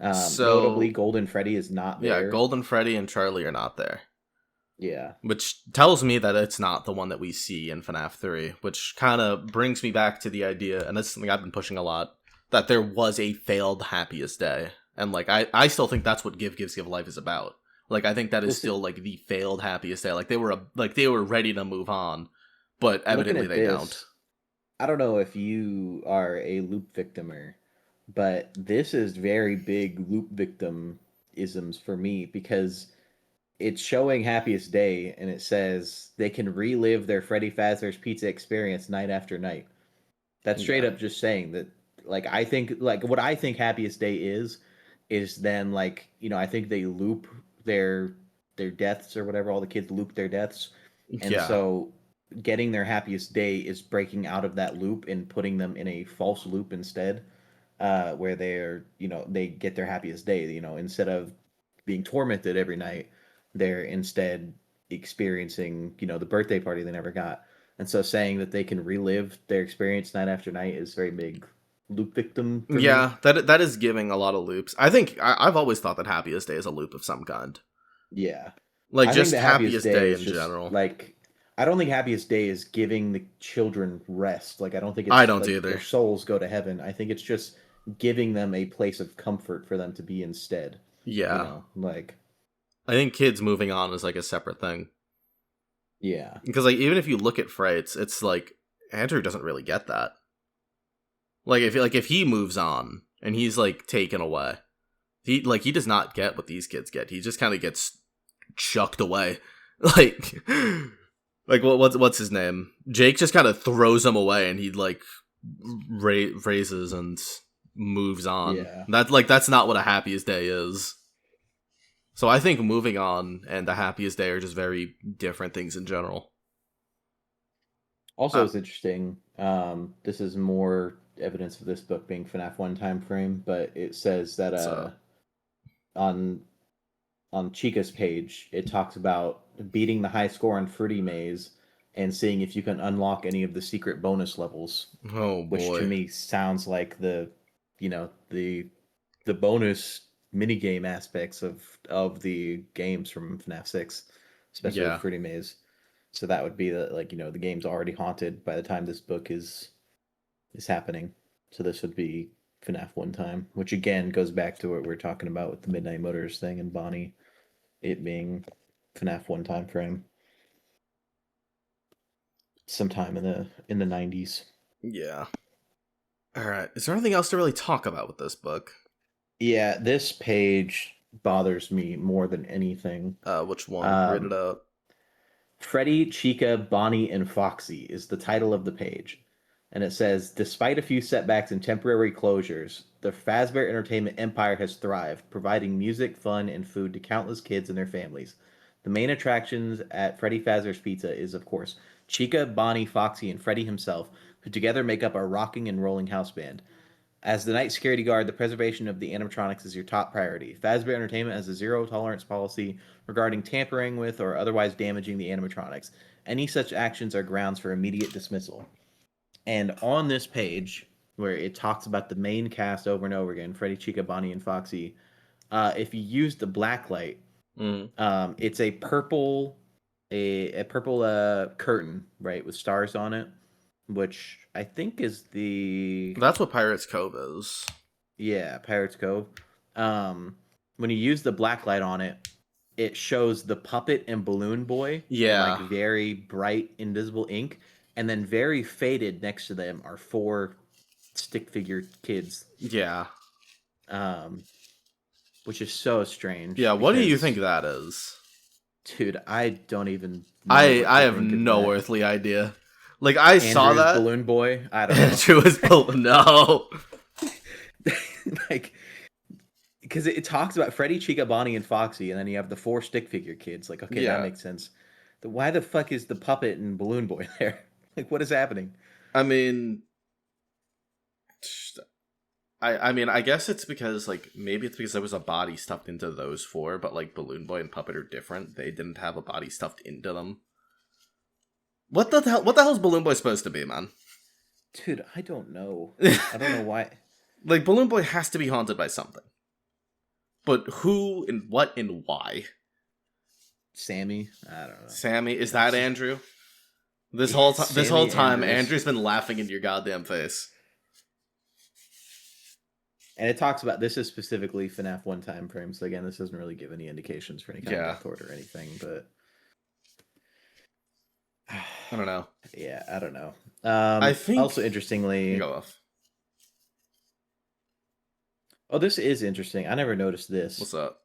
So notably, Golden Freddy is not there. Yeah, Golden Freddy and Charlie are not there. Yeah. Which tells me that it's not the one that we see in FNaF 3, which kind of brings me back to the idea, and this is something I've been pushing a lot, that there was a failed happiest day. And, like, I still think that's what Give Life is about. Like, I think that is still, like, the failed happiest day. Like, they were ready to move on, but evidently they don't. I don't know if you are a loop victimer, but this is very big loop victim-isms for me, because it's showing happiest day, and it says they can relive their Freddy Fazbear's Pizza experience night after night. That's straight up just saying that, like, I think, like, what I think happiest day is then, like, you know, I think they loop their deaths or whatever. All the kids loop their deaths. And so getting their happiest day is breaking out of that loop and putting them in a false loop instead, where they're, you know, they get their happiest day, you know, instead of being tormented every night, they're instead experiencing, you know, the birthday party they never got. And so saying that they can relive their experience night after night is very big loop victim for me. that is giving a lot of loops. I think I've always thought that happiest day is a loop of some kind. Yeah, like, just happiest day in general. Like, I don't think Happiest Day is giving the children rest. Like I don't think I it's don't like their either. souls go to heaven. I think it's just giving them a place of comfort for them to be instead. You Yeah. know, like I think kids moving on is like a separate thing. yeah. Because like even if you look at Frights, it's like Andrew doesn't really get that. Like if he moves on and he's like taken away, he does not get what these kids get. He just kind of gets chucked away. Like what's his name? Jake just kind of throws him away, and he like raises and moves on. Yeah. That's not what a happiest day is. So I think moving on and the happiest day are just very different things in general. Also, Uh, it's interesting. This is more evidence of this book being FNaF one time frame, but it says that so on Chica's page, it talks about beating the high score on Fruity Maze and seeing if you can unlock any of the secret bonus levels, oh which to boy, me sounds like you know, the bonus minigame aspects of the games from FNAF 6, especially with yeah, Fruity Maze. So that would be like, the game's already haunted by the time this book is happening. So this would be FNAF one time, which again goes back to what we are talking about with the Midnight Motors thing and Bonnie, it being FNAF one time frame sometime in the 90s. yeah. All right. Is there anything else to really talk about with this book? Yeah, this page bothers me more than anything. Which one? Read it Um, out. Freddy, Chica, Bonnie, and Foxy is the title of the page. And it says, despite a few setbacks and temporary closures, the Fazbear Entertainment empire has thrived, providing music, fun, and food to countless kids and their families. The main attractions at Freddy Fazbear's Pizza is, of course, Chica, Bonnie, Foxy, and Freddy himself, who together make up a rocking and rolling house band. As the night security guard, the preservation of the animatronics is your top priority. Fazbear Entertainment has a zero tolerance policy regarding tampering with or otherwise damaging the animatronics. Any such actions are grounds for immediate dismissal. And on this page, where it talks about the main cast over and over again, Freddy, Chica, Bonnie, and Foxy, if you use the black light, Mm. it's a purple curtain, right, with stars on it, which I think is the That's what Pirates Cove is. yeah, Pirates Cove. When you use the black light on it, it shows the puppet and balloon boy in like Yeah. very bright invisible ink, and then very faded next to them are four stick figure kids. Yeah. Um, which is so strange Yeah. What do you think because, that is? dude, I don't even know what I to have think of no that. earthly idea. Like I saw Andrew's that. balloon boy. I don't know. Andrew is no. Like because it talks about Freddy, Chica, Bonnie, and Foxy, and then you have the four stick figure kids. Like, okay, that Yeah. makes sense. Why the fuck is the puppet and balloon boy there? Like, what is happening? I mean, I mean, I guess it's because like maybe it's because there was a body stuffed into those four, but like Balloon Boy and Puppet are different. They didn't have a body stuffed into them. What the hell? What the hell is Balloon Boy supposed to be, man? Dude, I don't know. I don't know why. Like Balloon Boy has to be haunted by something, but who and what and why? Sammy? I don't know. Sammy, is that Andrew? This Sammy whole time, Andrews. Andrew's been laughing in your goddamn face. And it talks about this is specifically FNAF one time frame. So again, this doesn't really give any indications for any kind of Yeah, death order or anything. But I don't know. yeah, I don't know. I think Also interestingly, you go off. oh, this is interesting. I never noticed this. What's up?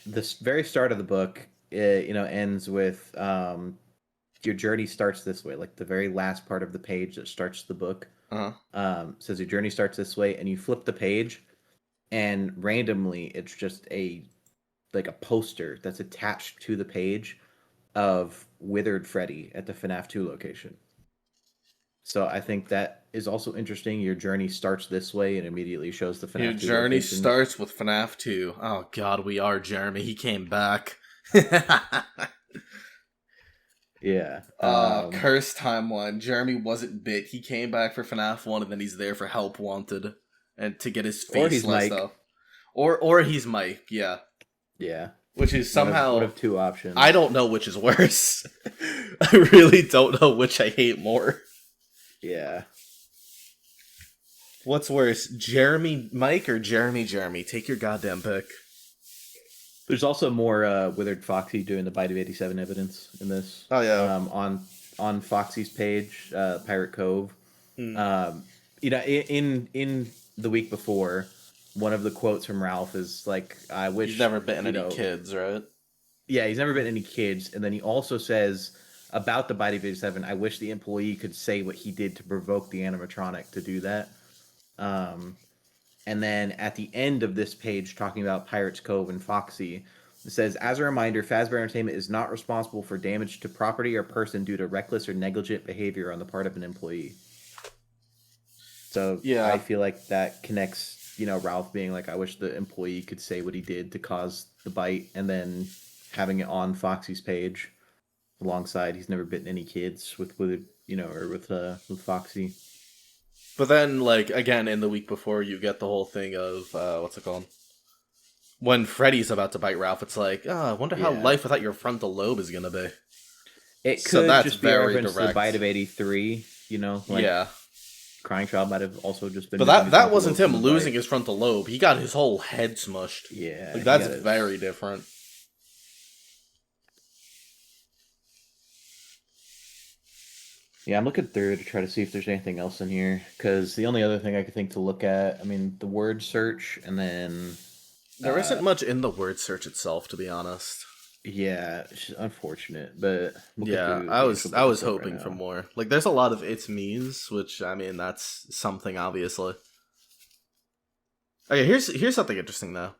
This very start of the book, ends with your journey starts this way. Like the very last part of the page that starts the book, Uh huh. says your journey starts this way, and you flip the page, and randomly it's just a poster that's attached to the page of Withered Freddy at the FNAF 2 location. So I think that is also interesting. Your journey starts this way and immediately shows the Your FNAF 2 journey location. starts with FNAF 2. Oh god, we are Jeremy. He came back. Yeah. Cursed timeline. Jeremy wasn't bit. He came back for FNAF 1 and then he's there for Help Wanted and to get his Or face he's sliced Mike. off. Or he's Mike, yeah. Yeah. which is somehow one of two options. I don't know which is worse. I really don't know which I hate more. Yeah. What's worse, Jeremy Mike or Jeremy Jeremy? Take your goddamn pick. There's also more Withered Foxy doing the Bite of 87 evidence in this. Oh yeah. On Foxy's page, Pirate Cove. Mm. In the week before, one of the quotes from Ralph is like, "I wish he's never bitten any kids, right?" Yeah, he's never bitten any kids, and then he also says about the Bite of 87, "I wish the employee could say what he did to provoke the animatronic to do that." And then at the end of this page, talking about Pirates Cove and Foxy, it says, "As a reminder, Fazbear Entertainment is not responsible for damage to property or person due to reckless or negligent behavior on the part of an employee." So yeah, I feel like that connects, Ralph being like, "I wish the employee could say what he did to cause the bite," and then having it on Foxy's page alongside, "He's never bitten any kids with Foxy." But then, like, again, in the week before, you get the whole thing of, what's it called? When Freddy's about to bite Ralph, it's like, I wonder how life without your frontal lobe is going to be. It could just be a reference to the Bite of 83, yeah. Crying Child might have also just been... But that wasn't him losing his frontal lobe. He got his whole head smushed. Yeah. Like, that's very different. Yeah, I'm looking through to try to see if there's anything else in here, because the only other thing I could think to look at, the word search, and then... There isn't much in the word search itself, to be honest. Yeah, it's unfortunate, but... Yeah, I was hoping for more. Like, there's a lot of it's me's, which, that's something, obviously. Okay, here's something interesting, though.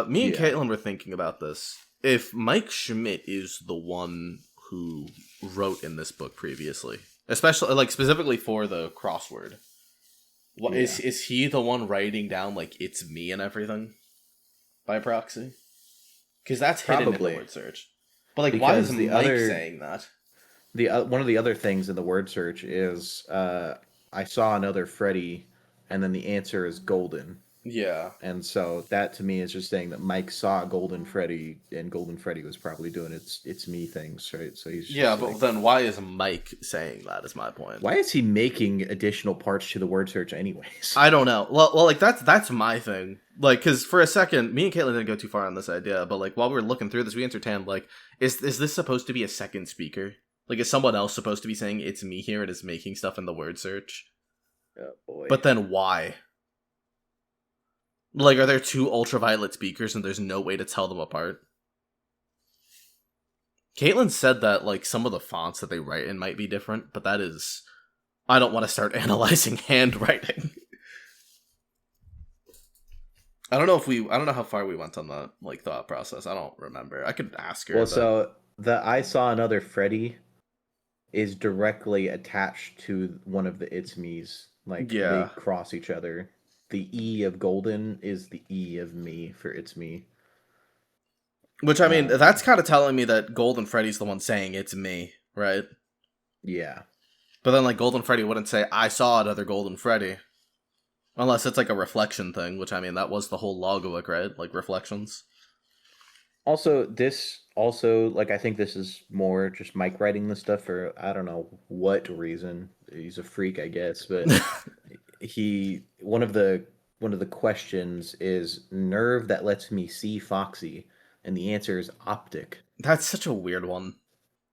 Me and Caitlin were thinking about this. If Mike Schmidt is the one who wrote in this book previously, especially like specifically for the crossword, is he the one writing down like "it's me" and everything by proxy? Because that's hidden in the word search. But like, why is Mike saying that? One of the other things in the word search is I saw another Freddy, and then the answer is Golden. Yeah. And so that to me is just saying that Mike saw Golden Freddy, and Golden Freddy was probably doing it's me things, right? So he's but then why is Mike saying that is my point. Why is he making additional parts to the word search anyways? I don't know. Well, like that's my thing. Like, because for a second, me and Caitlin didn't go too far on this idea, but like while we were looking through this, we entertained like, is this supposed to be a second speaker? Like, is someone else supposed to be saying "it's me" here and is making stuff in the word search? Oh boy. But then why? Like, are there two ultraviolet speakers and there's no way to tell them apart? Caitlin said that, like, some of the fonts that they write in might be different, but that is... I don't want to start analyzing handwriting. I don't know how far we went on that, like, thought process. I don't remember. I could ask her. Well, so the "I saw another Freddy" is directly attached to one of the "it's me's." Like, they cross each other. The E of Golden is the E of me for "it's me." Which, that's kind of telling me that Golden Freddy's the one saying "it's me," right? Yeah. But then, like, Golden Freddy wouldn't say, "I saw another Golden Freddy." Unless it's, like, a reflection thing, which, that was the whole logobook, right? Like, reflections. Also, I think this is more just Mike writing this stuff for, I don't know what reason. He's a freak, I guess, but... one of the questions is nerve that lets me see Foxy, and the answer is optic. That's such a weird one.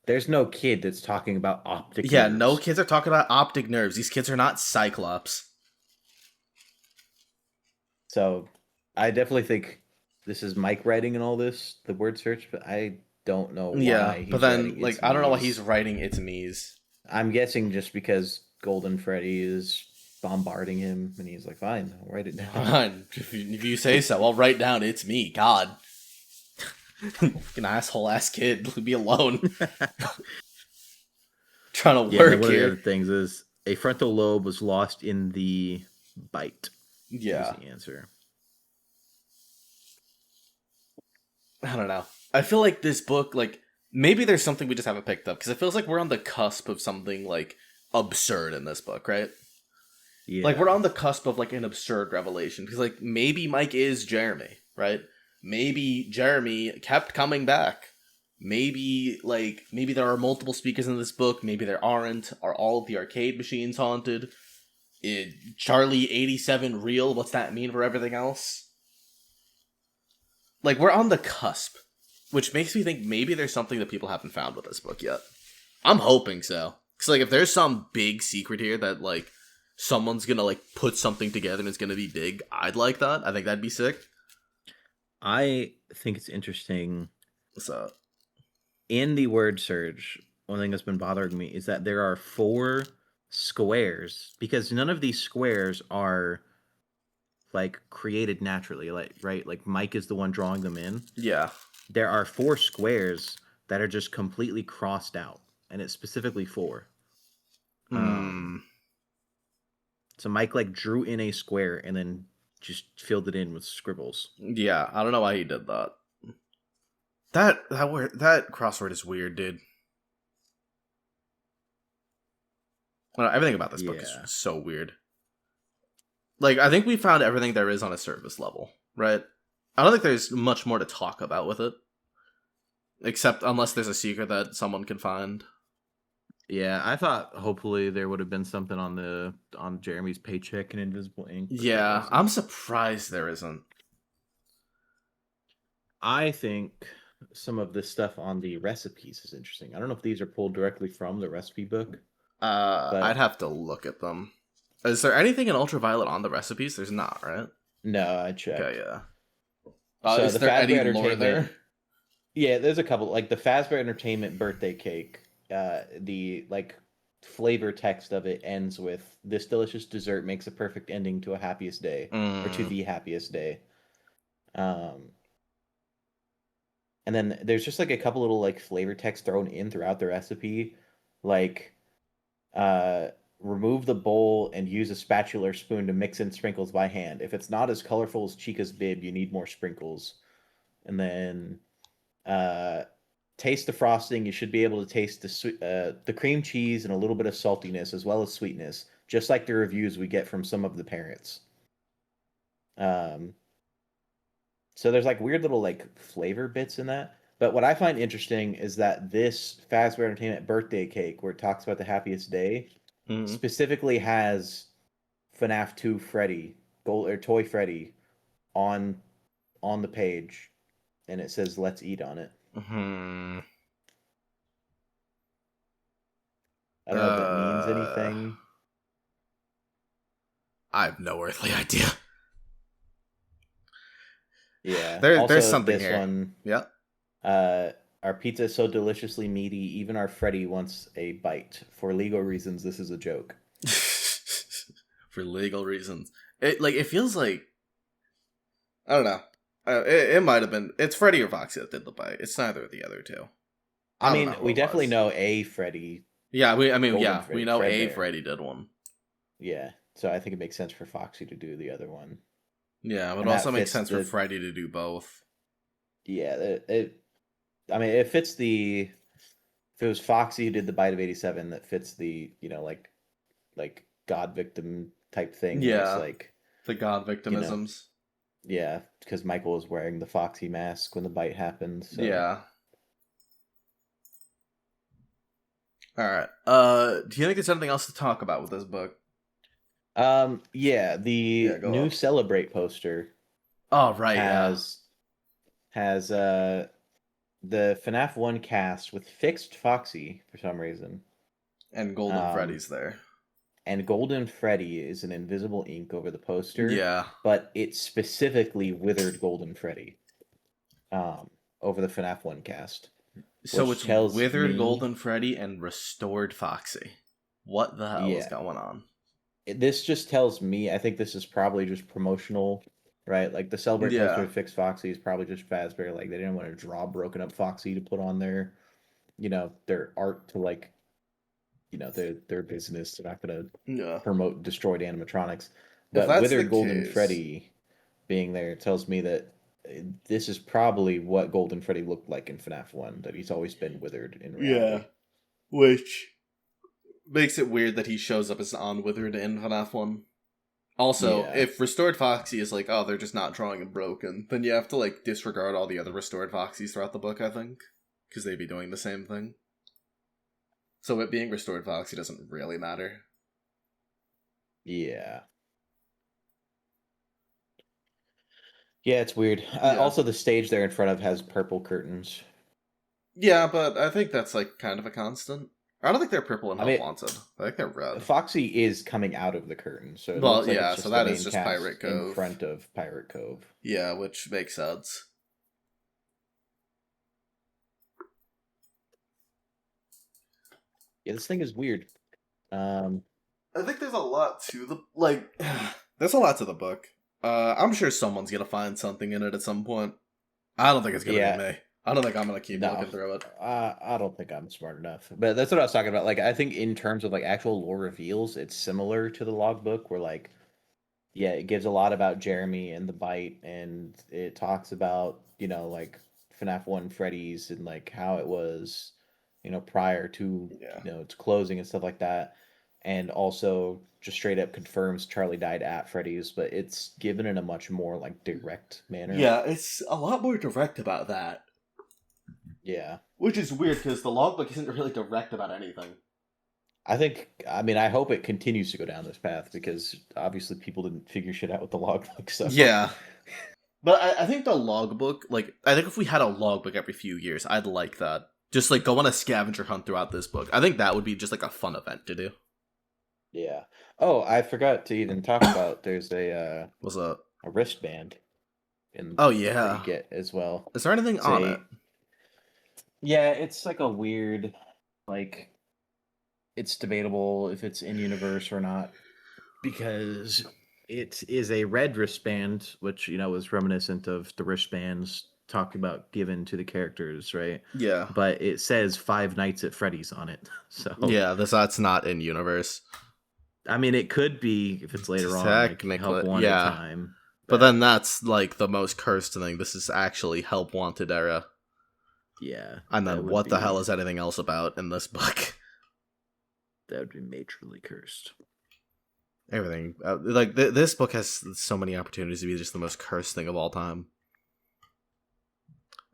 There's no kid that's talking about optic nerves. No kids are talking about optic nerves. These kids are not Cyclops. So I definitely think this is Mike writing in all this, the word search, but I don't know why. Yeah, but then like I don't know why he's writing "it's me's." I'm guessing just because Golden Freddy is bombarding him, and he's like, "Fine, I'll write it down." Fine, if you say so, I'll write down "it's me." God, fucking asshole ass kid, leave me alone. Trying to work one here. Of the other things is a frontal lobe was lost in the bite. Yeah, is the answer. I don't know. I feel like this book, like maybe there's something we just haven't picked up because it feels like we're on the cusp of something like absurd in this book, right? Yeah. Like, we're on the cusp of, like, an absurd revelation. Because, like, maybe Mike is Jeremy, right? maybe Jeremy kept coming back. Maybe there are multiple speakers in this book. Maybe there aren't. Are all of the arcade machines haunted? Is Charlie 87 real? What's that mean for everything else? Like, we're on the cusp, which makes me think maybe there's something that people haven't found with this book yet. I'm hoping so. Because, like, if there's some big secret here that, like, someone's gonna, like, put something together and it's gonna be big, I'd like that. I think that'd be sick. I think it's interesting. What's up? In the word surge, one thing that's been bothering me is that there are 4 squares, because none of these squares are like created naturally, like, right? Like Mike is the one drawing them in. Yeah. There are 4 squares that are just completely crossed out, and it's specifically 4. So Mike like drew in a square and then just filled it in with scribbles. Yeah, I don't know why he did that. That crossword is weird, dude. Well, everything about this book is so weird. Like, I think we found everything there is on a surface level, right? I don't think there's much more to talk about with it. Except unless there's a secret that someone can find. Yeah, I thought hopefully there would have been something on Jeremy's paycheck in invisible ink. Yeah, I'm surprised there isn't. I think some of this stuff on the recipes is interesting. I don't know if these are pulled directly from the recipe book. I'd have to look at them. Is there anything in Ultraviolet on the recipes? There's not, right? No, I checked. Okay, yeah. So is the there Fazbear any lore there? Yeah, there's a couple. Like the Fazbear Entertainment birthday cake, the like flavor text of it ends with, "This delicious dessert makes a perfect ending to a happiest day," or to the happiest day. And then there's just like a couple little like flavor text thrown in throughout the recipe, like remove the bowl and use a spatula or spoon to mix in sprinkles by hand. If it's not as colorful as Chica's bib, you need more sprinkles. And then taste the frosting. You should be able to taste the cream cheese and a little bit of saltiness as well as sweetness, just like the reviews we get from some of the parents. So there's like weird little like flavor bits in that. But what I find interesting is that this Fazbear Entertainment birthday cake, where it talks about the happiest day, specifically has FNaF 2 Freddy, Toy Freddy, on the page, and it says "Let's eat" on it. I don't know if that means anything. I have no earthly idea. Yeah, there's something this here. One, yeah. Our pizza is so deliciously meaty, even our Freddy wants a bite. For legal reasons, this is a joke. For legal reasons. It feels like, I don't know. It might have been, it's Freddy or Foxy that did the bite. It's neither of the other two. I mean, we definitely know a Freddy. Yeah, we know Fredbear. a Freddy did one. Yeah, so I think it makes sense for Foxy to do the other one. Yeah, it would also make sense for Freddy to do both. Yeah, it fits the... If it was Foxy who did the bite of 87, that fits the, like God victim type thing. Yeah, like the God victimisms. Yeah, because Michael was wearing the Foxy mask when the bite happened. So. Yeah. Alright. Do you think there's anything else to talk about with this book? Yeah, the new Celebrate poster. Oh, right, has the FNaF 1 cast with fixed Foxy for some reason. And Golden Freddy's there. And Golden Freddy is an invisible ink over the poster. Yeah. But it's specifically withered Golden Freddy. Over the FNaF 1 cast. So it's withered Golden Freddy and restored Foxy. What the hell is going on? This just tells me, I think this is probably just promotional, right? Like the Celebrate poster with fixed Foxy is probably just Fazbear. Like they didn't want to draw broken up Foxy to put on their art to like, their business. They're not going to promote destroyed animatronics. But withered Golden Freddy being there tells me that this is probably what Golden Freddy looked like in FNaF 1, that he's always been withered in reality. Yeah, which makes it weird that he shows up as unwithered in FNaF 1. Also, Yeah. if Restored Foxy is like, oh, they're just not drawing him broken, then you have to, like, disregard all the other Restored Foxies throughout the book, I think. Because they'd be doing the same thing. So it being Restored Foxy doesn't really matter. Yeah. Yeah, it's weird. Yeah. Also, the stage they're in front of has purple curtains. Yeah, but I think that's, like, kind of a constant. I don't think they're purple and I Help mean, Wanted. I think they're red. Foxy is coming out of the curtain, so it Well, looks like yeah, it's just so the that main is just cast Pirate in Cove. front of Pirate Cove. Yeah, which makes sense. Yeah, this thing is weird. I think there's a lot to the there's a lot to the book. I'm sure someone's gonna find something in it at some point. I don't think it's gonna be me. I don't think I'm gonna keep looking through it. I don't think I'm smart enough. But that's what I was talking about. Like, I think in terms of like actual lore reveals, it's similar to the logbook, where like, yeah, it gives a lot about Jeremy and the bite, and it talks about, you know, like FNaF 1 Freddy's and like how it was, you know, prior to, Yeah. you know, its closing and stuff like that. And also just straight up confirms Charlie died at Freddy's, but it's given in a much more like direct manner. Yeah, it's a lot more direct about that. Yeah. Which is weird because the logbook isn't really direct about anything. I mean, I hope it continues to go down this path, because obviously people didn't figure shit out with the logbook. So Yeah. But I think the logbook, like, I think if we had a logbook every few years, I'd like that. Just, like, go on a scavenger hunt throughout this book. I think that would be just, like, a fun event to do. Yeah. Oh, I forgot to even talk about there's a What's up? a wristband in Oh, that yeah. you get as well. Is there anything on it? Yeah, it's like a weird, like, it's debatable if it's in universe or not, because it is a red wristband, which, you know, is reminiscent of the wristbands talked about given to the characters, right? Yeah. But it says Five Nights at Freddy's on it. So Yeah, that's not in universe. I mean, it could be if it's later on, like Help Wanted yeah. time. But then that's, like, the most cursed thing. This is actually Help Wanted era. Yeah. And then what the hell is anything else about in this book? That would be majorly cursed. Everything. This book has so many opportunities to be just the most cursed thing of all time.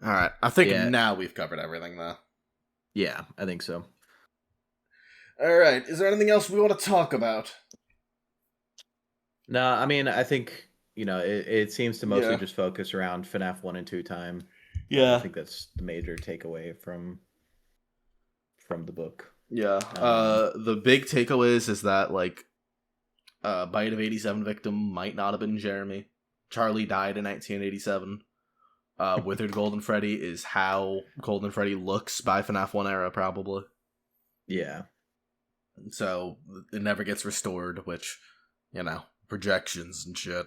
Alright, I think now we've covered everything, though. Yeah, I think so. Alright, is there anything else we want to talk about? No, I mean, I think, you know, it seems to mostly just focus around FNaF 1 and 2 time. Yeah. I think that's the major takeaway from the book. Yeah. The big takeaway is that, like, Bite of 87 victim might not have been Jeremy. Charlie died in 1987. Withered Golden Freddy is how Golden Freddy looks by FNaF 1 era, probably. Yeah. So, it never gets restored, which, you know, projections and shit.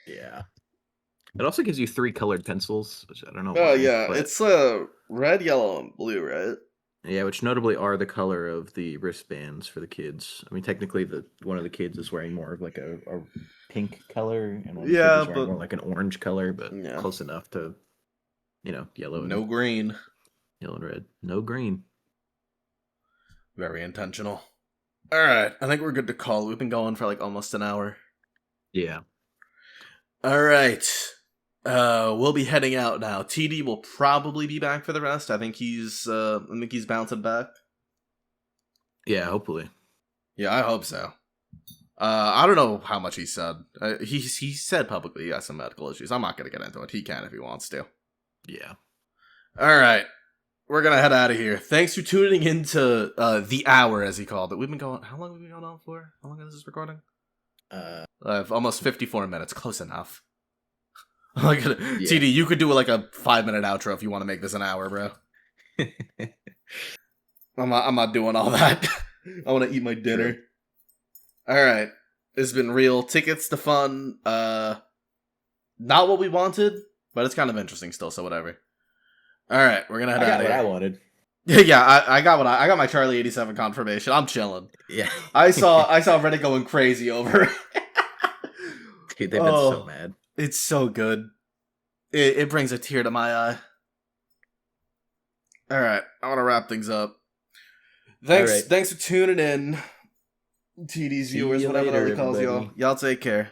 Yeah. It also gives you 3 colored pencils, which I don't know. Oh, yeah. It's red, yellow, and blue, right? Yeah, which notably are the color of the wristbands for the kids. I mean, technically, one of the kids is wearing more of like a pink color, and one of the kids is wearing more like an orange color, but close enough to, you know, yellow. No green. Yellow and red. No green. Very intentional. Alright, I think we're good to call. We've been going for like almost an hour. Yeah. Alright. We'll be heading out now. TD will probably be back for the rest. I think he's bouncing back. Yeah, hopefully. Yeah, I hope so. I don't know how much he said. He said publicly he has some medical issues. I'm not gonna get into it. He can if he wants to. Yeah. Alright. We're gonna head out of here. Thanks for tuning into the hour, as he called it. We've been going. How long have we been going on for? How long is this recording? Almost 54 minutes. Close enough. Like, TD, you could do like a 5-minute outro if you want to make this an hour, bro. I'm not doing all that. I want to eat my dinner. Sure. All right, it's been real. Tickets to Fun. Not what we wanted, but it's kind of interesting still. So whatever. All right, we're gonna head out of here. I got what I wanted. Yeah, I got I got my Charlie 87 confirmation. I'm chilling. Yeah, I saw Reddit going crazy over it. Dude, they've been so mad. It's so good. It brings a tear to my eye. All right, I want to wrap things up. Thanks for tuning in. TD's See viewers, you whatever later, that calls y'all. everybody. Y'all take care.